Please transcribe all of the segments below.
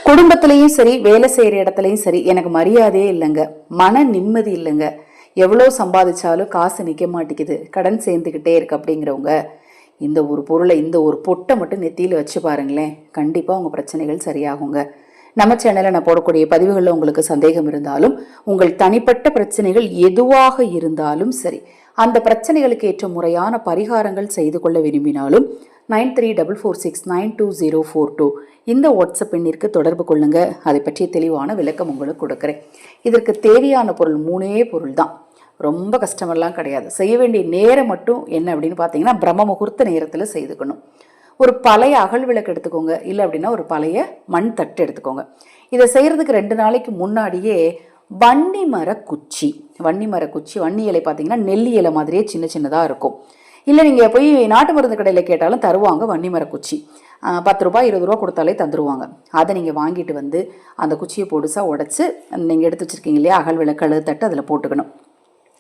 குடும்பத்திலையும் சரி, வேலை செய்யற இடத்துலயும் சரி, எனக்கு மரியாதையே இல்லைங்க, மன நிம்மதி இல்லைங்க, எவ்வளோ சம்பாதிச்சாலும் காசு நிற்க மாட்டேங்குது, கடன் சேர்ந்துக்கிட்டே இருக்கு அப்படிங்கிறவங்க இந்த ஒரு பொருளை, இந்த ஒரு பொட்டை மட்டும் நெத்தியில் வச்சு பாருங்களேன், கண்டிப்பாக உங்கள் பிரச்சனைகள் சரியாகுங்க. நம்ம சேனலில் நான் போடக்கூடிய பதிவுகளில் உங்களுக்கு சந்தேகம் இருந்தாலும், உங்கள் தனிப்பட்ட பிரச்சனைகள் எதுவாக இருந்தாலும் சரி, அந்த பிரச்சனைகளுக்கு ஏற்ற முறையான பரிகாரங்கள் செய்து கொள்ள விரும்பினாலும் 9344692042 இந்த வாட்ஸ்அப் எண்ணிற்கு தொடர்பு கொள்ளுங்க. அதை பற்றிய தெளிவான விளக்கம் உங்களுக்கு கொடுக்குறேன். இதற்கு தேவையான பொருள் 3 பொருள் தான், ரொம்ப கஷ்டமெல்லாம் கிடையாது. செய்ய வேண்டிய நேரம் மட்டும் என்ன அப்படின்னு பார்த்தீங்கன்னா, பிரம்ம முகூர்த்த நேரத்தில் செய்துக்கணும். ஒரு பழைய அகல் விளக்கு எடுத்துக்கோங்க, இல்லை அப்படின்னா ஒரு பழைய மண் தட்டு எடுத்துக்கோங்க. இதை செய்கிறதுக்கு 2 நாளைக்கு முன்னாடியே வன்னி மர குச்சி, வன்னி இலை பார்த்தீங்கன்னா நெல்லி இலை மாதிரியே சின்ன சின்னதாக இருக்கும். இல்லை நீங்கள் போய் நாட்டு மருந்து கடையில் கேட்டாலும் தருவாங்க வன்னி மர குச்சி. 10 ரூபாய் 20 ரூபா கொடுத்தாலே தந்துருவாங்க. அதை நீங்கள் வாங்கிட்டு வந்து அந்த குச்சியை பொடுசாக உடச்சி நீங்கள் எடுத்து வச்சுருக்கீங்க இல்லையா அகல் விளக்கு தட்டு, அதில் போட்டுக்கணும்.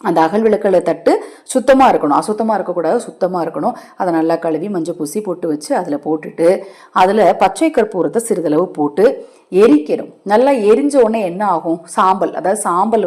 அந்த அகல் விளக்கு தட்டு சுத்தமாக இருக்கணும், அசுத்தமாக இருக்கக்கூடாது, சுத்தமாக இருக்கணும். அதை நல்லா கழுவி மஞ்சள் பூசி பொட்டு வச்சு அதில் போட்டுட்டு, அதில் பச்சை கற்பூரத்தை சிறிதளவு போட்டு எரிக்கணும். நல்லா எரிஞ்ச உடனே என்ன ஆகும், சாம்பல், அதாவது சாம்பல்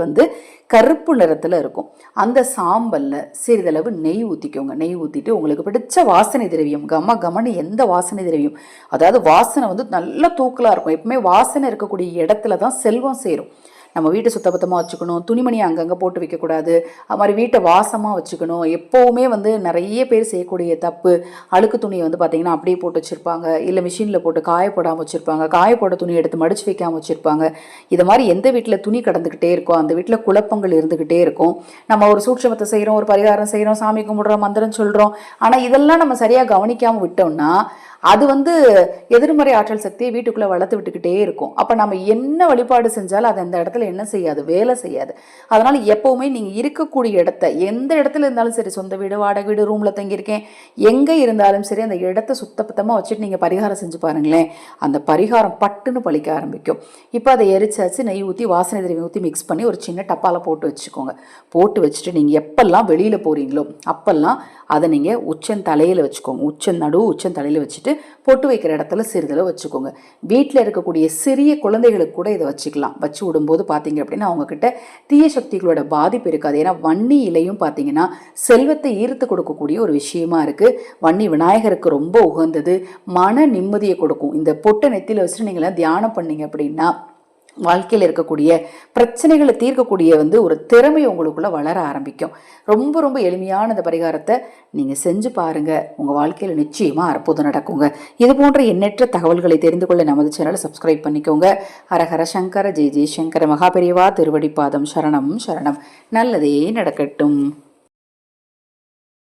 கருப்பு நிறத்தில் இருக்கும். அந்த சாம்பலில் சிறிதளவு நெய் ஊற்றிக்கோங்க. நெய் ஊற்றிட்டு உங்களுக்கு பிடிச்ச வாசனை திரவியம், கமன்னு எந்த வாசனை திரவியம், அதாவது வாசனை நல்ல தூக்கலாக இருக்கும். எப்பவுமே வாசனை இருக்கக்கூடிய இடத்துல தான் செல்வம் சேரும். நம்ம வீட்டை சுத்தபத்தமாக வச்சுக்கணும், துணிமணி அங்கங்கே போட்டு வைக்கக்கூடாது, அது மாதிரி வீட்டை வாசமாக வச்சுக்கணும். எப்போவுமே நிறைய பேர் செய்யக்கூடிய தப்பு, அழுக்கு துணியை பார்த்திங்கன்னா அப்படியே போட்டு வச்சுருப்பாங்க, இல்லை மிஷினில் போட்டு காய போடாமல் வச்சுருப்பாங்க, காய போட துணி எடுத்து மடித்து வைக்காமல் வச்சுருப்பாங்க. இது மாதிரி எந்த வீட்டில் துணி கடந்துக்கிட்டே இருக்கும், அந்த வீட்டில் குழப்பங்கள் இருந்துக்கிட்டே இருக்கும். நம்ம ஒரு சூட்சமத்தை செய்கிறோம், ஒரு பரிகாரம் செய்கிறோம், சாமி கும்பிட்றோம், மந்திரம் சொல்கிறோம், ஆனால் இதெல்லாம் நம்ம சரியாக கவனிக்காமல் விட்டோம்னா அது எதிர்மறை ஆற்றல் சக்தியை வீட்டுக்குள்ளே வளர்த்து விட்டுக்கிட்டே இருக்கும். அப்போ நம்ம என்ன வழிபாடு செஞ்சாலும் அது அந்த இடத்துல என்ன செய்யாது, வேலை செய்யாது. அதனால் எப்போவுமே நீங்கள் இருக்கக்கூடிய இடத்த, எந்த இடத்துல இருந்தாலும் சரி, சொந்த வீடு, வாடகை வீடு, ரூமில் தங்கியிருக்கேன், எங்கே இருந்தாலும் சரி, அந்த இடத்த சுத்தபத்தமாக வச்சுட்டு நீங்கள் பரிகாரம் செஞ்சு பாருங்களேன், அந்த பரிகாரம் பட்டுன்னு பழிக்க ஆரம்பிக்கும். இப்போ அதை எரிச்சாச்சு, நெய் ஊற்றி வாசனை திரவியம் ஊற்றி மிக்ஸ் பண்ணி ஒரு சின்ன டப்பாவில் போட்டு வச்சுக்கோங்க. போட்டு வச்சுட்டு நீங்கள் எப்பெல்லாம் வெளியில் போகிறீங்களோ அப்பெல்லாம் அதை நீங்கள் உச்சந்தலையில் வச்சுக்கோங்க. உச்சந்தலையில் வச்சுட்டு போட்டு வைக்கிற இடத்துல சிறிதளவு வச்சுக்கோங்க. வீட்டில் இருக்கக்கூடிய சிறிய குழந்தைகளுக்கு கூட இதை வச்சுக்கலாம். வச்சு விடும்போது பார்த்தீங்க அப்படின்னா அவங்கக்கிட்ட தீய சக்திகளோட பாதிப்பு இருக்காது. ஏன்னா வன்னி இலையும் பார்த்தீங்கன்னா செல்வத்தை ஈர்த்து கொடுக்கக்கூடிய ஒரு விஷயமா இருக்குது. வன்னி விநாயகருக்கு ரொம்ப உகந்தது, மன நிம்மதியை கொடுக்கும். இந்த பொட்டை நெத்தியில் வச்சுட்டு நீங்களாம் தியானம் பண்ணீங்க அப்படின்னா வாழ்க்கையில் இருக்கக்கூடிய பிரச்சனைகளை தீர்க்கக்கூடிய ஒரு திறமை உங்களுக்குள்ள வளர ஆரம்பிக்கும். ரொம்ப ரொம்ப எளிமையான இந்த பரிகாரத்தை நீங்கள் செஞ்சு பாருங்கள், உங்கள் வாழ்க்கையில் நிச்சயமாக அற்புதம் நடக்குங்க. இது போன்ற எண்ணற்ற தகவல்களை தெரிந்து கொள்ள நமது சேனலை சப்ஸ்கிரைப் பண்ணிக்கோங்க. ஹரஹர சங்கர, ஜெய் ஜெய் சங்கர, மகாபெரிவா திருவடிப்பாதம் சரணம் சரணம். நல்லதே நடக்கட்டும்.